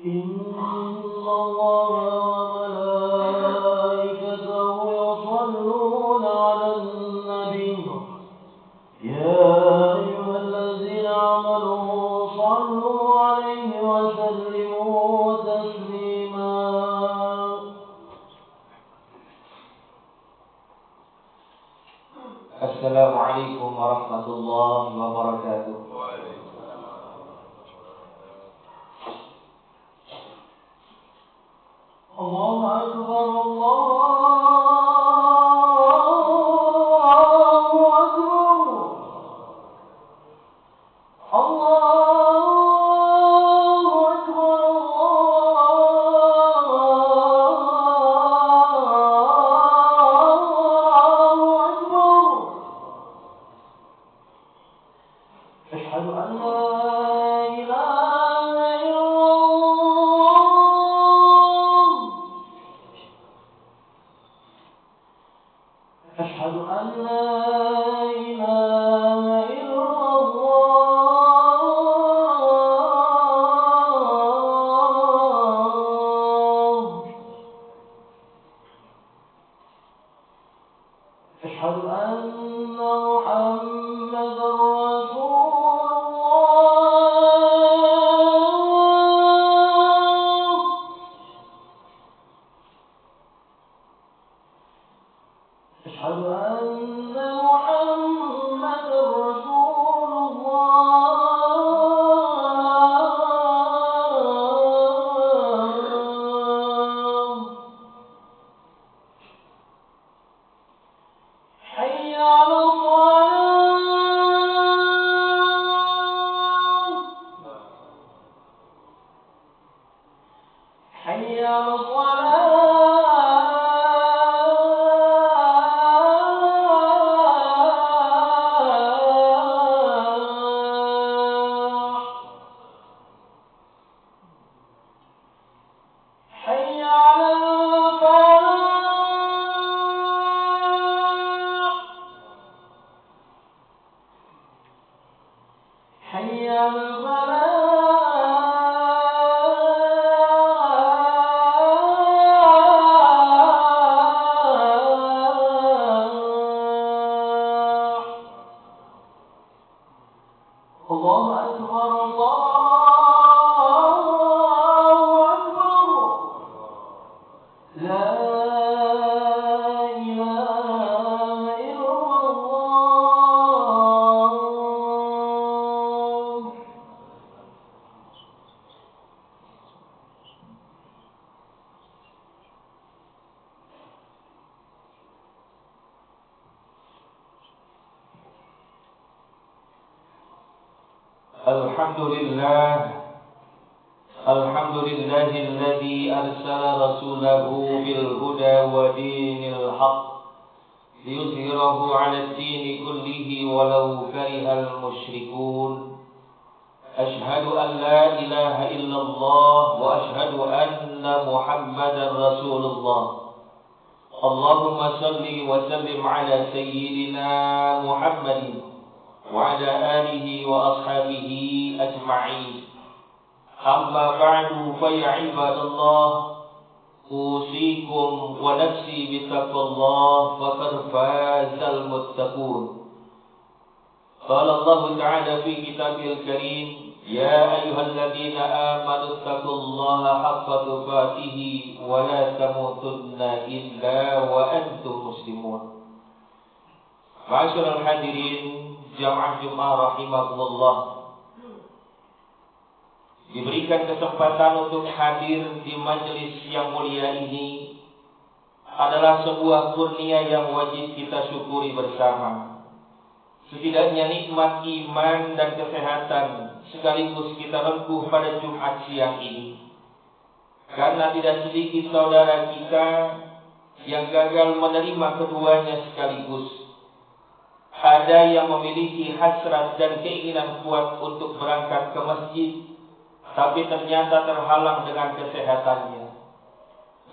إن الله وملائكته يصلون على النبي يا أيها الذين آمنوا صلوا عليه وسلموا تسليما. السلام عليكم ورحمة الله وبركاته. الله أكبر Alhamdulillahilladzi arsala rasulahu bil huda wa dinil haqq liyuzhirahu 'alad dini kullihi walau karihal musyrikun. Ashhadu an la ilaha illallah wa ashhadu anna Muhammadar Rasulullah. Allahumma salli wa sallim ala sayyidina Muhammadin wa ala alihi wa ashabihi ajma'in. Amma ba'du fa ya ibadallah, usikum wa nafsi bittaqwallah faqad fazal muttaqun. Qala Allah ta'ala fi kitabil karim, ya ayyuhalladzina amanu taqullaha haqqa tuqatih wa la tamutunna illa wa antum muslimun. Ma'asyiral hadirin jamaah Jumat rahimakumullah, diberikan kesempatan untuk hadir di majelis yang mulia ini adalah sebuah kurnia yang wajib kita syukuri bersama. Setidaknya nikmat iman dan kesehatan sekaligus kita rempuh pada Jumat siang ini. Karena tidak sedikit saudara kita yang gagal menerima keduanya sekaligus. Ada yang memiliki hasrat dan keinginan kuat untuk berangkat ke masjid, tapi ternyata terhalang dengan kesehatannya.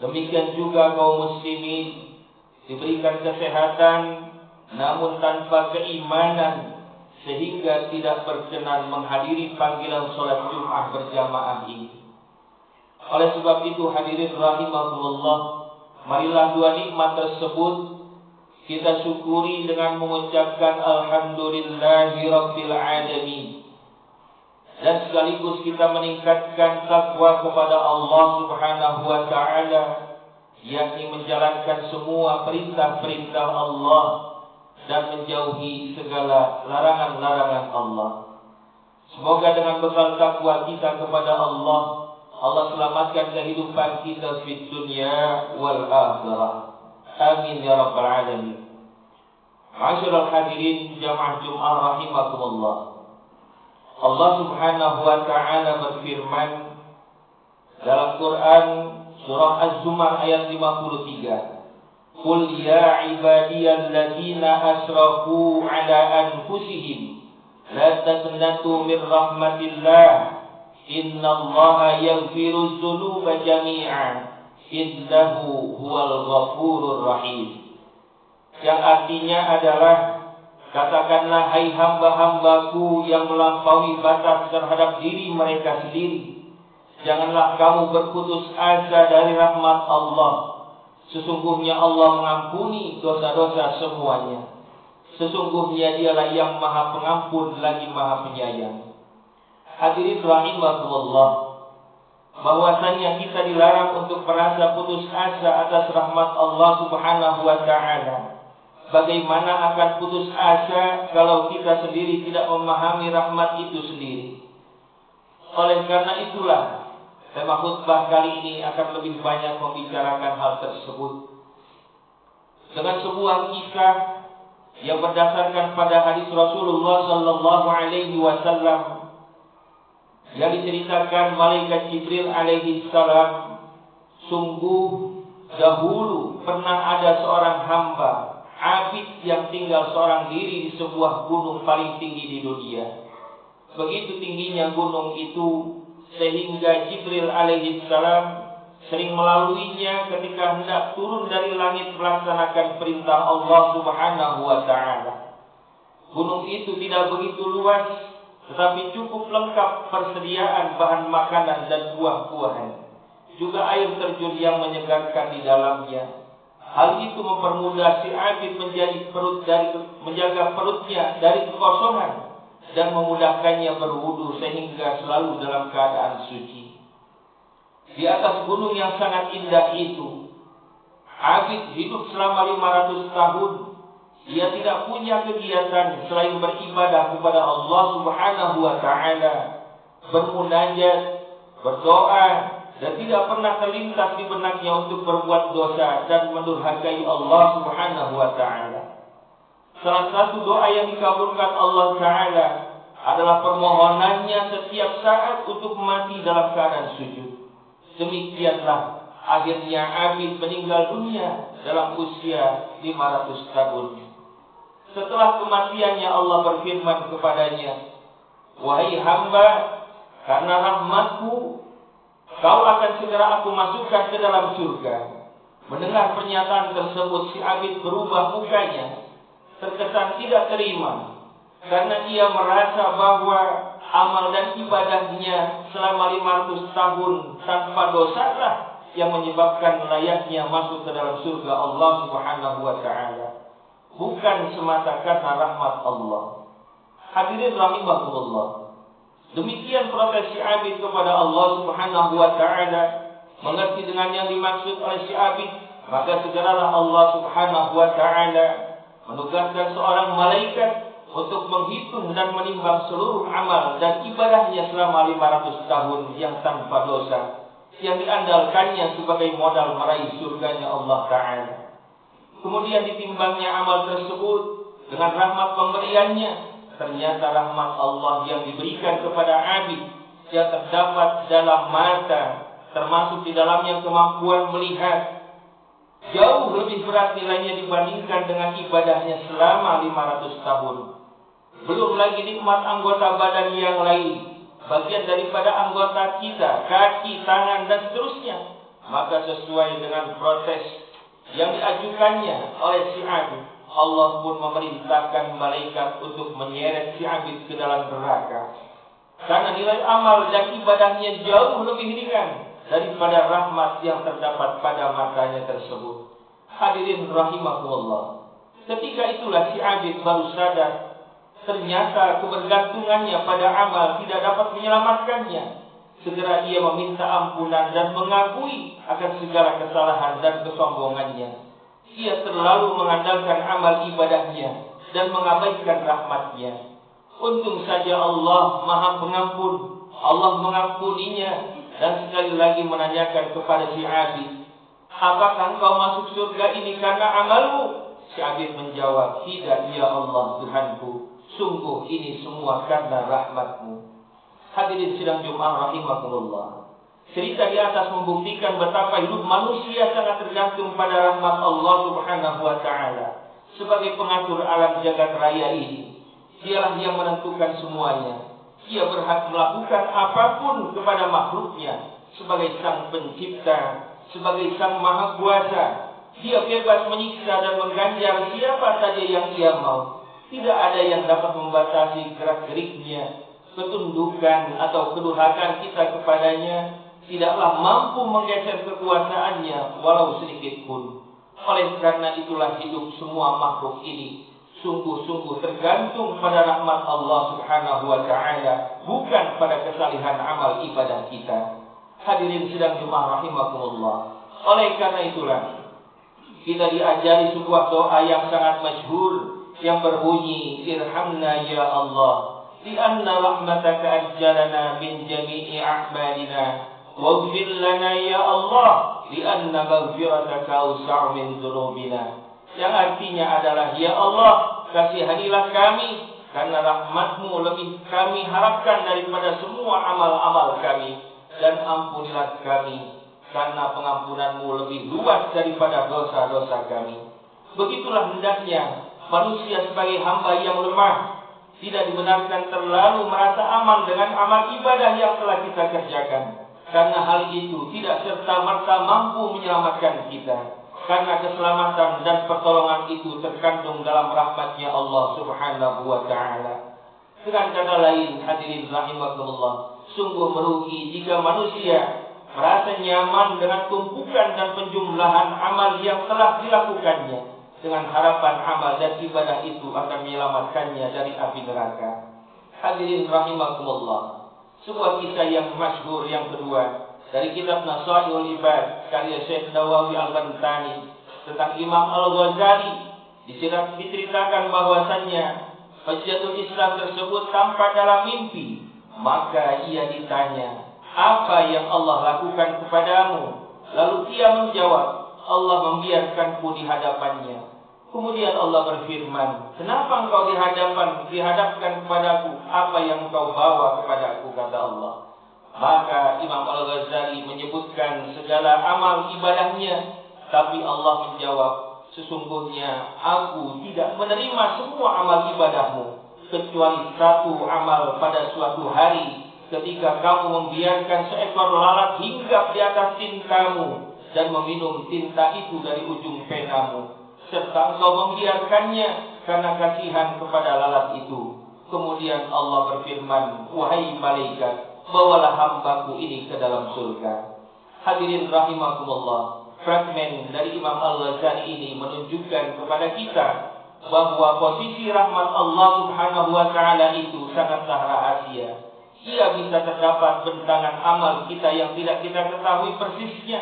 Demikian juga kaum muslimin diberikan kesehatan namun tanpa keimanan, sehingga tidak berkenan menghadiri panggilan sholat Jumat berjamaah ini. Oleh sebab itu hadirin rahimakumullah, marilah dua nikmat tersebut kita syukuri dengan mengucapkan alhamdulillahi rabbil alamin, dan sekaligus kita meningkatkan takwa kepada Allah Subhanahu wa taala, yakni menjalankan semua perintah-perintah Allah dan menjauhi segala larangan-larangan Allah. Semoga dengan bekal takwa kita kepada Allah, Allah selamatkan kehidupan kita di dunia wal akhirah. Amin ya rabbal alamin. Ma'asyiral hadirin jamaah Jumat rahimakumullah. Allah Subhanahu wa taala berfirman dalam Quran surah Az-Zumar ayat 53. Qul ya ibadiyalladzina asrafu ala anfusihim la taqnatu min rahmatillah innallaha yaghfiruz dzunuba jami'an innahu huwal ghafurur rahim. Yang artinya adalah, katakanlah hai hamba-hambaku yang melampaui batas terhadap diri mereka sendiri, janganlah kamu berputus asa dari rahmat Allah. Sesungguhnya Allah mengampuni dosa-dosa semuanya. Sesungguhnya Dialah yang Maha Pengampun lagi Maha Penyayang. Hadirin rahimakumullah, bahwasanya kita dilarang untuk merasa putus asa atas rahmat Allah Subhanahu wa taala. Bagaimana akan putus asa kalau kita sendiri tidak memahami rahmat itu sendiri? Oleh karena itulah tema khutbah kali ini akan lebih banyak membicarakan hal tersebut dengan sebuah kisah yang berdasarkan pada hadis Rasulullah sallallahu alaihi wasallam yang diceritakan malaikat Jibril alaihi salam. Sungguh dahulu pernah ada seorang hamba abid yang tinggal seorang diri di sebuah gunung paling tinggi di dunia. Begitu tingginya gunung itu sehingga Jibril alaihi salam sering melaluinya ketika hendak turun dari langit melaksanakan perintah Allah Subhanahu wa taala. Gunung itu tidak begitu luas, tetapi cukup lengkap persediaan bahan makanan dan buah-buahan, juga air terjun yang menyegarkan di dalamnya. Hal itu mempermudah si abid menjaga perutnya dari kekosongan dan memudahkannya berwudu sehingga selalu dalam keadaan suci. Di atas gunung yang sangat indah itu, abid hidup selama 500 tahun. Ia tidak punya kegiatan selain beribadah kepada Allah Subhanahu wa taala, bermunajat, berdoa, dan tidak pernah terlintas di benaknya untuk berbuat dosa dan mendurhakai Allah Subhanahu wa taala. Salah satu doa yang dikabulkan Allah taala adalah permohonannya setiap saat untuk mati dalam keadaan sujud. Demikianlah akhirnya abid meninggal dunia dalam usia 500 tahun. Setelah kematiannya Allah berfirman kepadanya, "Wahai hamba, karena rahmatku kau akan segera aku masukkan ke dalam surga." Mendengar pernyataan tersebut, si abid berubah mukanya, terkesan tidak terima, karena ia merasa bahwa amal dan ibadahnya selama 500 tahun tanpa dosalah yang menyebabkan layaknya masuk ke dalam surga Allah Subhanahu wa taala, bukan semata karena rahmat Allah. Hadirin rahimakumullah, demikian protes si abid kepada Allah Subhanahu wa taala. Mengerti dengan yang dimaksud oleh si abid, maka segeralah Allah Subhanahu wa taala menugaskan seorang malaikat untuk menghitung dan menimbang seluruh amal dan ibadahnya selama 500 tahun yang tanpa dosa, yang diandalkannya sebagai modal meraih surganya Allah Ta'ala. Kemudian ditimbangnya amal tersebut dengan rahmat pemberiannya. Ternyata rahmat Allah yang diberikan kepada abid yang terdapat dalam mata, termasuk di dalamnya kemampuan melihat, jauh lebih berat nilainya dibandingkan dengan ibadahnya selama 500 tahun. Belum lagi nikmat anggota badan yang lain, bagian daripada anggota kita, kaki, tangan, dan seterusnya. Maka sesuai dengan protes yang diajukannya oleh si abid, Allah pun memerintahkan malaikat untuk menyeret si abid ke dalam neraka. Karena nilai amal dan ibadahnya jauh lebih ringan daripada rahmat yang terdapat pada matanya tersebut. Hadirin rahimakumullah. Ketika itulah si abid baru sadar, ternyata kebergantungannya pada amal tidak dapat menyelamatkannya. Segera ia meminta ampunan dan mengakui akan segala kesalahan dan kesombongannya. Ia terlalu mengandalkan amal ibadahnya dan mengabaikan rahmatnya. Untung saja Allah Maha Pengampun. Allah mengampuninya dan sekali lagi menanyakan kepada si abid, apakah engkau masuk surga ini karena amalmu? Si abid menjawab, tidak ya Allah Tuhanku, sungguh ini semua karena rahmatmu. Hadirin sidang Jumat rahimakumullah. Cerita di atas membuktikan betapa hidup manusia sangat tergantung pada rahmat Allah Subhanahu wa taala. Sebagai pengatur alam jagat raya ini, dialah yang menentukan semuanya. Ia berhak melakukan apapun kepada makhluknya. Sebagai sang pencipta, sebagai sang maha kuasa, dia bebas menyiksa dan mengganjar siapa saja yang ia mau. Tidak ada yang dapat membatasi gerak-geriknya. Ketundukan atau kedurhakaan kita kepadanya tidaklah mampu menggeser kekuasaannya walau sedikit pun. Oleh karena itulah hidup semua makhluk ini sungguh-sungguh tergantung pada rahmat Allah Subhanahu wa taala, bukan pada kesalihan amal ibadah kita. Hadirin sidang Jumat rahimakumullah. Oleh karena itulah kita diajari sebuah doa yang sangat masyhur yang berbunyi, irhamna ya Allah, li'anna rahmataka ajjalana min jami'i a'malina, waghfir lana ya Allah, li'anna maghfirataka awsa'u min dzunubina. Yang artinya adalah, ya Allah, kasihanilah kami, karena rahmat-Mu lebih kami harapkan daripada semua amal-amal kami. Dan ampunilah kami, karena pengampunan-Mu lebih luas daripada dosa-dosa kami. Begitulah hendaknya manusia sebagai hamba yang lemah, tidak dibenarkan terlalu merasa aman dengan amal ibadah yang telah kita kerjakan. Karena hal itu tidak serta-merta mampu menyelamatkan kita. Karena keselamatan dan pertolongan itu terkandung dalam rahmatnya Allah Subhanahu wa ta'ala. Dengan kata lain, hadirin rahimakumullah, sungguh merugi jika manusia merasa nyaman dengan tumpukan dan penjumlahan amal yang telah dilakukannya, dengan harapan amal dan ibadah itu akan menyelamatkannya dari api neraka. Hadirin rahimakumullah, sebuah kisah yang masyhur yang kedua dari kitab Nasaihul Ibad karya Syekh Nawawi Al-Bantani tentang Imam Al-Ghazali, diceritakan bahwasannya Hujjatul Islam tersebut tampak dalam mimpi. Maka ia ditanya, apa yang Allah lakukan kepadamu? Lalu ia menjawab, Allah membiarkanku di hadapannya. Kemudian Allah berfirman, kenapa engkau dihadapkan kepadaku? Apa yang engkau bawa kepadaku? Kata Allah. Maka Imam Al-Ghazali menyebutkan segala amal ibadahnya, tapi Allah menjawab, sesungguhnya aku tidak menerima semua amal ibadahmu, kecuali satu amal pada suatu hari, ketika kamu membiarkan seekor lalat hinggap di atas tintamu dan meminum tinta itu dari ujung penamu, serta engkau membiarkannya karena kasihan kepada lalat itu. Kemudian Allah berfirman, wahai malaikat, bawalah hambaku ini ke dalam surga. Hadirin rahimakumullah, fragmen dari Imam Al-Ghazali ini menunjukkan kepada kita bahwa posisi rahmat Allah Subhanahu wa ta'ala itu sangatlah rahasia. Ia bisa terdapat bentangan amal kita yang tidak kita ketahui persisnya.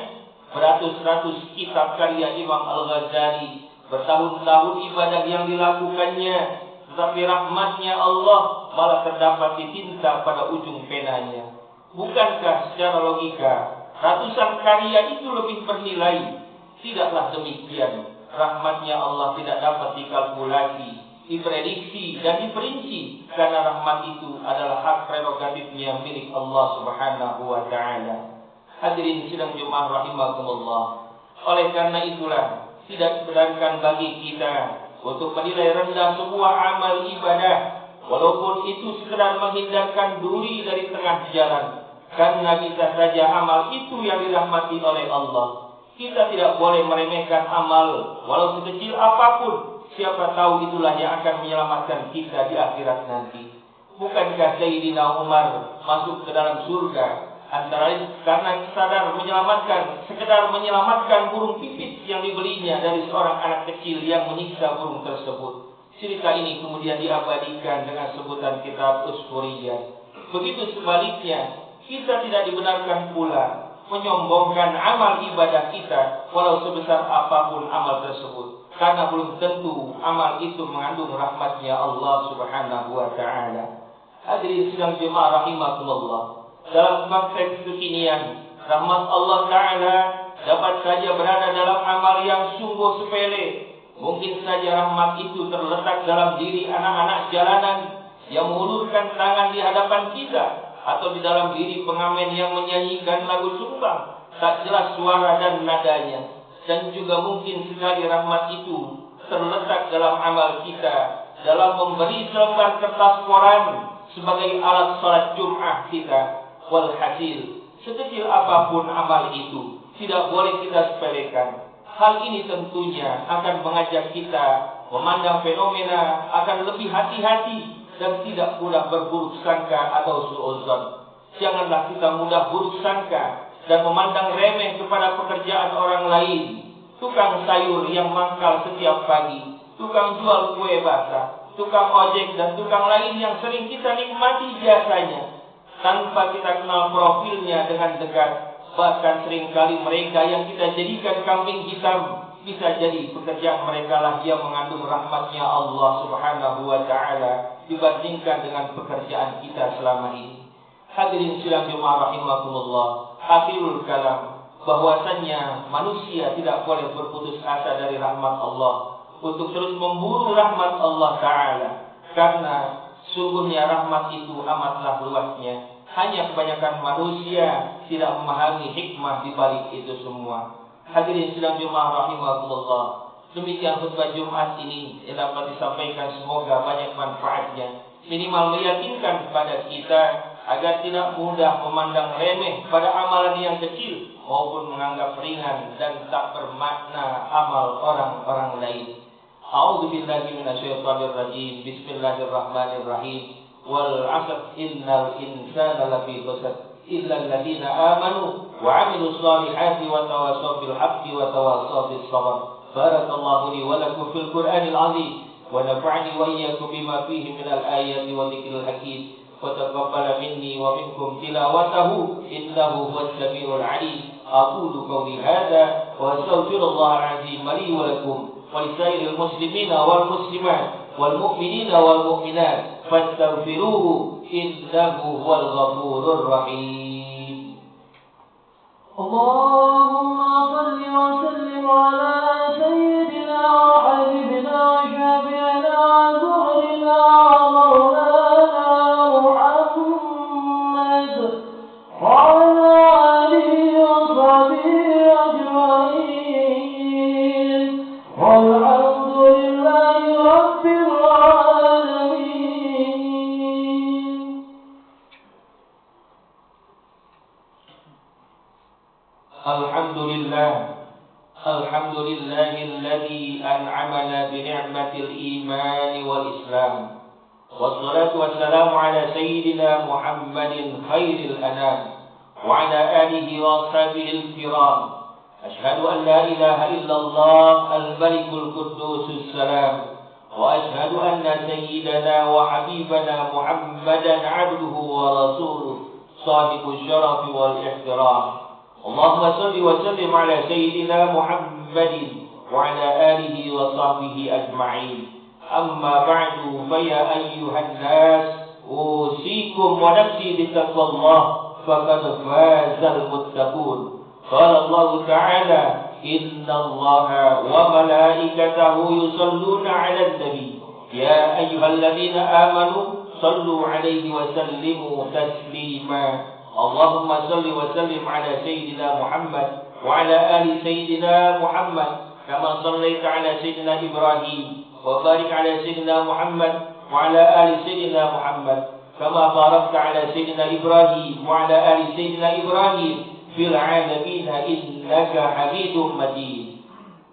Beratus-ratus kitab karya Imam Al-Ghazali, bertahun-tahun ibadah yang dilakukannya, tetapi rahmatnya Allah malah terdapat ditinta pada ujung penanya. Bukankah secara logika ratusan karya itu lebih bernilai? Tidaklah demikian. Rahmatnya Allah tidak dapat dikalkulasi, diprediksi dan diperinci, karena rahmat itu adalah hak prerogatifnya milik Allah Subhanahu wa ta'ala. Hadirin sidang Jumat rahimakumullah. Oleh karena itulah tidak dibenarkan bagi kita untuk menilai rendah sebuah amal ibadah, walaupun itu sekedar menghindarkan duri dari tengah jalan, karena bisa saja amal itu yang dirahmati oleh Allah. Kita tidak boleh meremehkan amal, walau sekecil apapun. Siapa tahu itulah yang akan menyelamatkan kita di akhirat nanti. Bukankah Sayyidina Umar masuk ke dalam surga Antara lain karena sekedar menyelamatkan burung pipit yang dibelinya dari seorang anak kecil yang menyiksa burung tersebut. Cerita ini kemudian diabadikan dengan sebutan kitab Usfuriyah. Begitu sebaliknya, kita tidak dibenarkan pula menyombongkan amal ibadah kita walau sebesar apapun amal tersebut, karena belum tentu amal itu mengandung rahmatnya Allah Subhanahu wa taala. Hadirin sidang jemaah rahimakumullah. Dalam konteks kekinian, rahmat Allah Ta'ala dapat saja berada dalam amal yang sungguh sepele. Mungkin saja rahmat itu terletak dalam diri anak-anak jalanan yang mengulurkan tangan di hadapan kita, atau di dalam diri pengamen yang menyanyikan lagu sumbang, tak jelas suara dan nadanya. Dan juga mungkin sekali rahmat itu terletak dalam amal kita, dalam memberi selembar kertas koran sebagai alat salat Jum'ah kita. Walhasil, sekecil apapun amal itu, tidak boleh kita sepelekan. Hal ini tentunya akan mengajak kita memandang fenomena akan lebih hati-hati dan tidak mudah berburuk sangka atau suudzon. Janganlah kita mudah buruk sangka dan memandang remeh kepada pekerjaan orang lain. Tukang sayur yang mangkal setiap pagi, tukang jual kue basah, tukang ojek dan tukang lain yang sering kita nikmati jasanya tanpa kita kenal profilnya dengan dekat. Bahkan seringkali mereka yang kita jadikan kambing hitam, bisa jadi pekerjaan mereka lah yang mengandung rahmatnya Allah Subhanahu wa ta'ala dibandingkan dengan pekerjaan kita selama ini. Hadirin sidang jemaah rahimakumullah. Akhirul kalam, bahwasannya manusia tidak boleh berputus asa dari rahmat Allah untuk terus memburu rahmat Allah Ta'ala, karena sungguhnya rahmat itu amatlah luasnya. Hanya kebanyakan manusia tidak memahami hikmah di balik itu semua. Hadirin sidang jemaah rahimakumullah. Demikian khutbah Jumat ini yang dapat disampaikan, semoga banyak manfaatnya. Minimal meyakinkan kepada kita agar tidak mudah memandang remeh pada amalan yang kecil maupun menganggap ringan dan tak bermakna amal orang-orang lain. A'udzubillahi minasyaitonir rajim. Bismillahirrahmanirrahim. Wal 'asr innal insana lafi khusr illa alladziina aamanu wa 'amilus shalihati wa tawassaw bil haqqi wa tawassaw bis sabr. Barakallahu li wa lakum fil Qur'anil 'azim wa nafa'ani wa iyyakum bima fihi minal ayati wa dzikril hakim. Wa taqabbal minni wa minkum tilawatahu innahu huwas samiul 'alim. Aqulu qawli hadza wa astaghfirullahal 'azim li wa lakum wa lisairil muslimina wal muslimat wal mu'minina wal mu'minat fastaghfiruhu innahu huwal ghafurur rahim. Allahumma shalli wa sallim ala sayyidina wa habibina wa syafi'ina wa zuhrina wa maulana Muhammad wa ala alihi wa sahbihi ajma'in. Walhamdulillahi rabbil alamin. Alhamdulillahilladzi an'amana bi ni'matil iman wal islam. Wassalatu wassalamu ala sayyidina Muhammadin khairil anam wa ala alihi wa ashabihi al-kiram. Ashhadu an la ilaha illallah al-malikul quddusus salam wa ashhadu anna sayyidana wa habibana Muhammadan 'abduhu wa rasuluhu sahibul syarafi wal ihtiram. Allahumma salli wa sallim ala sayyidina Muhammadin wa ala alihi wa sahbihi ajma'in. Amma ba'du, fa ya ayyuhan nas, usikum wa nafsi bitaqwallah, faqad fazal muttaqun. Qala Allah Ta'ala, inna Allaha wa malaikatahu yusalluna 'alan nabi ya ayyuhalladzina amanu sallu 'alaihi wa sallimu taslima. Allahumma salli wa sallim ala sayyidina Muhammad wa ala ali sayyidina Muhammad kama sallaita ala sayyidina Ibrahim wa barik ala sayyidina Muhammad wa ala ali sayyidina Muhammad kama barakta ala sayyidina Ibrahim wa ala ali sayyidina Ibrahim fil alamin innaka Hamidum Majid.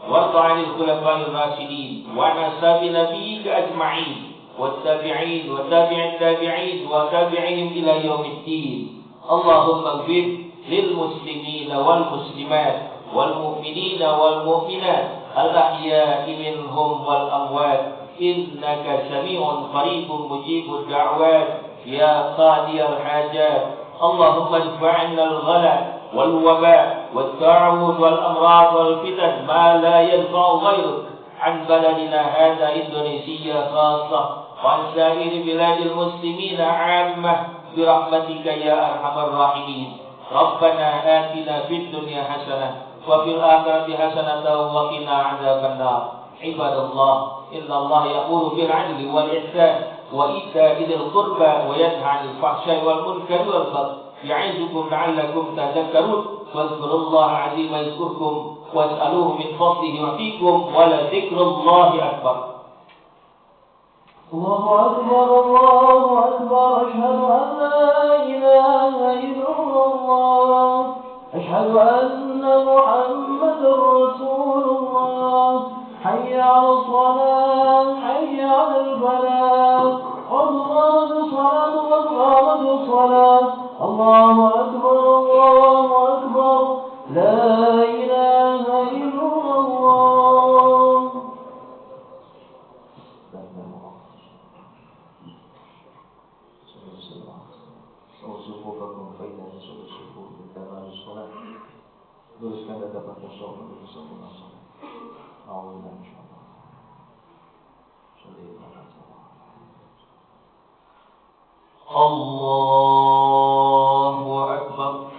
Warḍa 'anil khulafa'ir rasyidin wa 'an ashabi nabiyyika ajma'in wat tabi'in wa tabi'it tabi'in wa tabi'ihim ila yaumiddin. اللهم اغفر للمسلمين والمسلمات والمؤمنين والمؤمنات الأحياء منهم والأموات إنك سميع قريب مجيب الدعوات يا قاضي الحاجات. اللهم ادفع عنا الغلا والوباء والطاعون والأمراض والفتن ما لا يدفع غيرك عن بلدنا هذا إندونيسيا خاصة وعن سائر بلاد المسلمين عامة برحمتك يا أرحم الراحمين. ربنا آتنا في الدنيا حسنة وفي الآخرة حسنة وقنا عذاب النار. عباد الله إن الله يأمر بالعدل والإحسان وإيتاء ذي القربى وينهى عن الفحشاء والمنكر والبغي يعظكم لعلكم تذكرون. واذكروا الله العظيم يذكركم واسألوه من فضله يعطيكم ولذكر الله أكبر. الله أكبر الله أكبر. أشهد أن لا إله إلا الله. أشهد أن محمدا رسول الله. حي على الصلاة حي على الفلاح. قد قامت الصلاة قد قامت الصلاة. الله أكبر الله أكبر. لا إله إلا الله. Tuliskan data pada sholat untuk sempurna sholat. Alhamdulillah insyaallah. Allahu Akbar.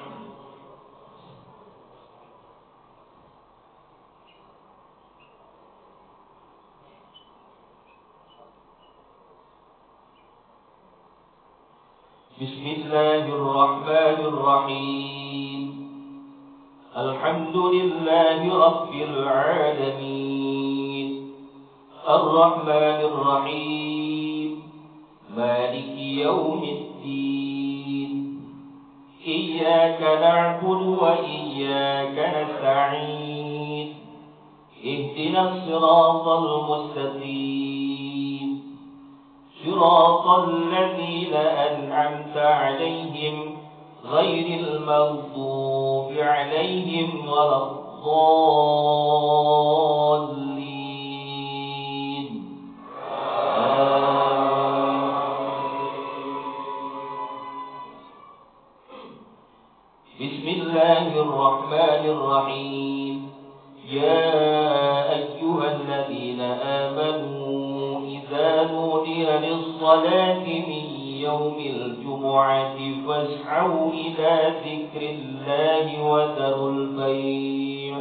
Bismillahirrahmanirrahim. Alhamdulillahi Rabbil Alamin. Ar-Rahmanir Rahim. Maliki Yawmiddin. Iyyaka na'budu wa iyyaka nasta'in. Ihdinas siratal mustaqim. Siratal ladzina an'amta 'alaihim غير المغضوب عليهم ولا الضالين. بسم الله الرحمن الرحيم. يا أيها الذين آمنوا إذا نودي للصلاة من يوم الجمعة فاسعوا إلى ذكر الله وذروا البيع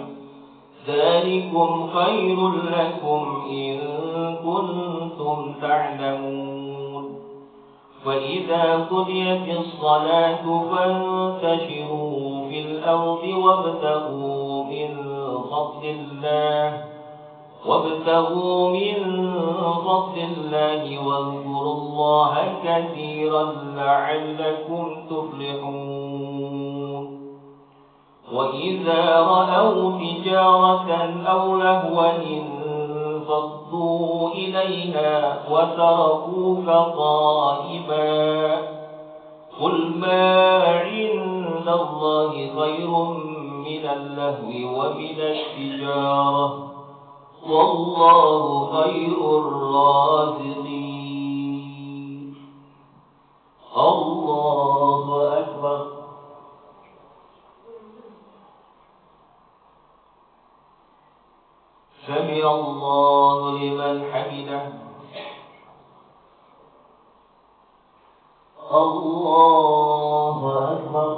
ذلكم خير لكم إن كنتم تعلمون. فإذا قضيت الصلاة فانتشروا في الأرض وابتغوا من فضل الله واذكروا الله كثيرا لعلكم تفلحون. وإذا رأوا تجارة أو لهوا انفضوا إليها وتركوك قائما. قل ما عند الله خير من اللهو ومن التجارة والله خير الرازقين. الله أكبر. سمع الله لمن حمده. الله أكبر.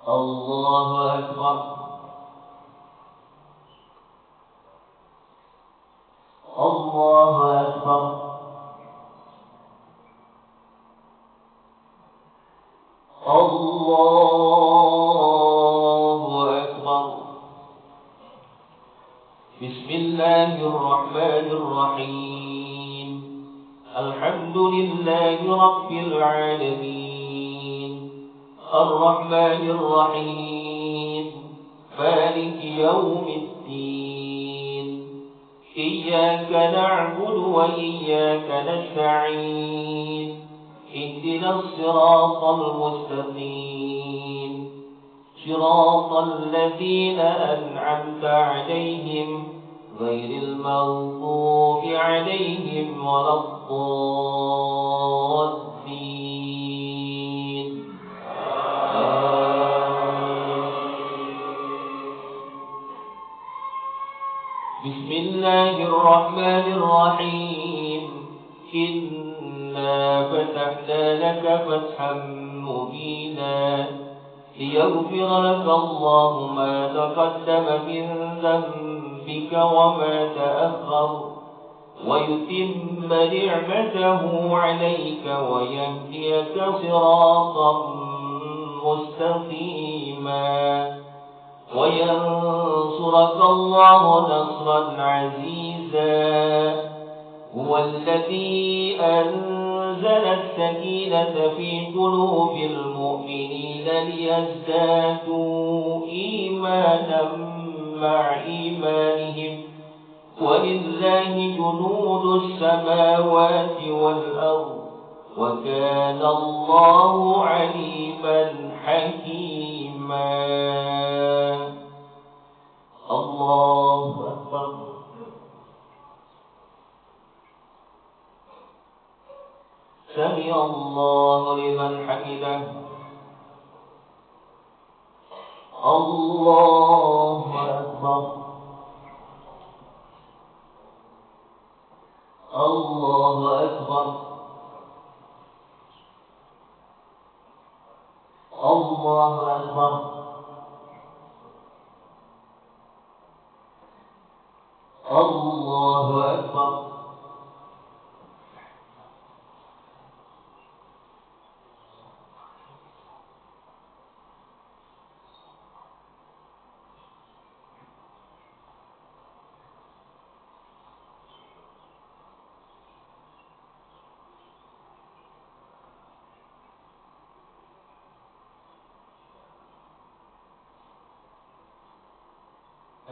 الله أكبر. الله أكبر. الله أكبر. بسم الله الرحمن الرحيم. الحمد لله رب العالمين. الرحمن الرحيم. مالك يوم الدين. إياك نعبد وإياك نستعين. اهدنا الصراط المستقيم صراط الذين أنعمت عليهم غير المغضوب عليهم ولا الضالين. بسم الله الرحمن الرحيم. إنا فتحنا لك فتحا مبينا ليغفر لك الله ما تقدم من ذنبك وما تأخر ويتم نعمته عليك ويهديك صراطا مستقيما وينصرك الله نصرا عزيزا. هو الذي أنزل السكينة في قلوب المؤمنين ليزدادوا إيمانا مع إيمانهم ولله جنود السماوات والأرض وكان الله عليما حكيما. الله أكبر. سمع الله لمن حمده. الله أكبر. الله أكبر. الله أكبر. الله أكبر.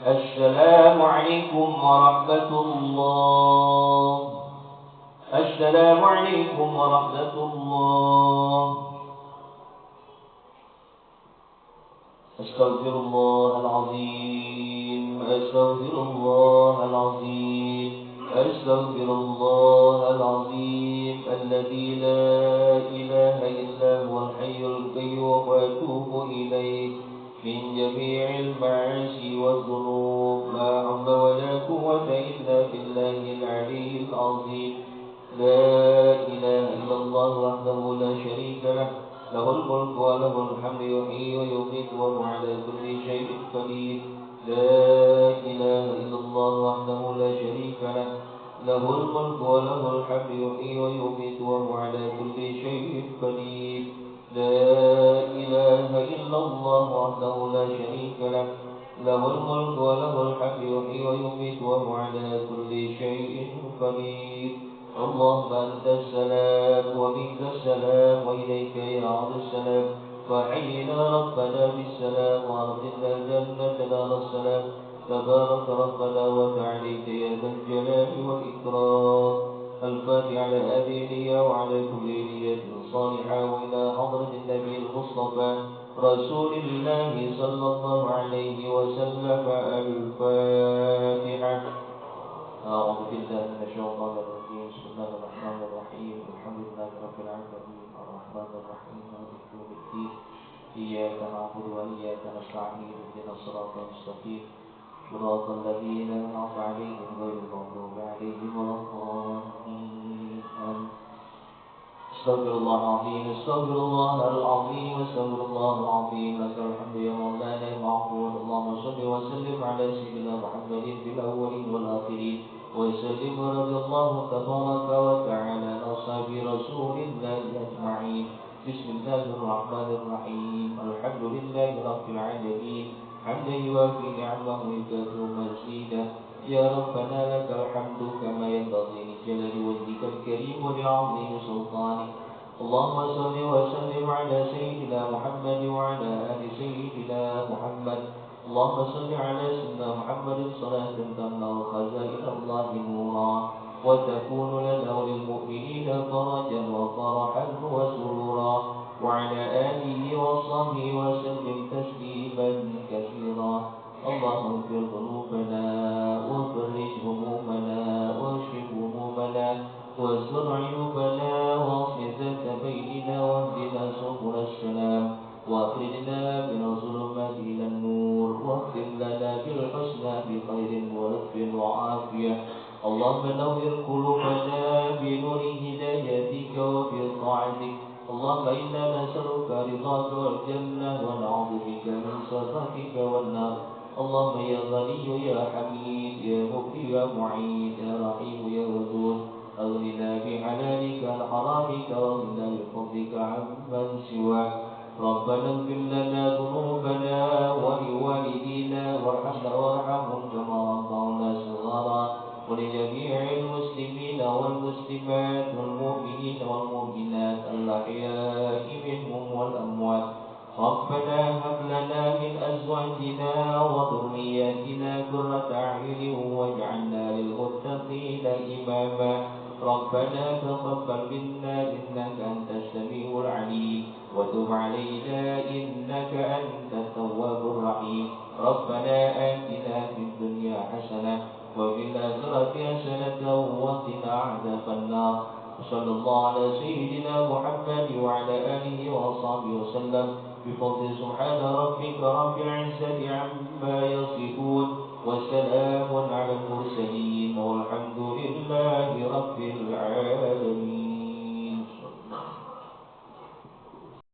السلام عليكم ورحمة الله. السلام عليكم ورحمة الله. أستغفر الله العظيم. أستغفر الله العظيم. أستغفر الله العظيم الذي لا إله إلا هو الحي القيوم وأتوب إليه من جميع المعاصي والذنوب. لا حول ولا قوة إلا بالله العلي العظيم. لا إله إلا الله وحده لا شريك له له الملك وله الحمد يحيي ويميت وهو على كل شيء قدير. لا إله إلا الله وحده لا شريك له له الملك وله الحمد يحيي ويميت وهو على كل شيء قدير. لا إله إلا الله وحده لا شريك له له الملك وله الحمد يحيي ويميت وهو على كل شيء قدير. اللهم أنت السلام ومنك السلام وإليك يعود السلام. فحينا ربنا بالسلام وأرضنا الجنة دار السلام. تبارك ربنا وتعاليك يا ذا الجلال والإكرام. الفاتحة على هذه النية وعلى كل نية صالحة وإلى حضرة النبي المصطفى رسول الله صلى الله عليه وسلم. الفاتحة. أعوذ بالله من الشيطان الرجيم. بسم الله الرحمن الرحيم. الحمد لله رب العالمين الرحمن الرحيم مالك يوم الدين. إياك نعبد وإياك نستعين اهدنا الصراط المستقيم صراط الذين أنعمت عليهم غير المغضوب عليهم ولا الضالين. استغفر الله العظيم. استغفر الله العظيم. استغفر الله العظيم. لك الحمد يا مولانا المعبود. اللهم صل وسلم على سيدنا محمد في الأولين والآخرين وسلم رضي الله تبارك وتعالى عن أصحاب رسول الله أجمعين. بسم الله الرحمن الرحيم. الحمد لله رب العالمين حمدا يوافي نعمه ويكافئ مزيدا. يا ربنا لك الحمد كما ينبغي لجلال وجهك الكريم ولعظيم سلطانك. اللهم صل وسلم على سيدنا محمد وعلى آل سيدنا محمد. اللهم صل على سيدنا محمد صلاة تملأ خزائن الله نورا وتكون لنا وللمؤمنين فرجا وفرحا وسرورا وعلى آله وصحبه وسلم تسليما كثيرا اللهم اغفر ذنوبنا وفرج همومنا واشف همومنا واستر عيوبنا واصلح ذات بيننا واهدنا سبل السلام واخرجنا من الظلمات إلى النور واختم لنا بالحسنى بخير ولطف وعافية اللهم نور قلوبنا بنور هدايتك وبطاعتك اللهم إنا نسألك رضاك والجنة ونعوذ بك من سخطك والنار اللهم يا غني يا حميد يا مغني يا معين يا رحيم يا ودود أغننا بحلالك عن حرامك واغننا بفضلك عمن سواك ربنا اغفر لنا ذنوبنا ولوالدينا وارحمنا وارحمهم كما ربونا صغارا ولجميع المسلمين والمسلمات والمؤمنين والمؤمنات الأحياء منهم والأموات ربنا هب لنا من أزواجنا وذرياتنا قرة أعين واجعلنا للمتقين إماما ربنا تقبل منا إنك أنت السميع العليم وتب علينا إنك أنت التواب الرحيم ربنا آتنا في الدنيا حسنة وفي الآخرة حسنة وقنا عذاب النار وصلى الله على سيدنا محمد وعلى آله وصحبه وسلم بفضل سبحان ربك رب العزة عما يصفون وسلام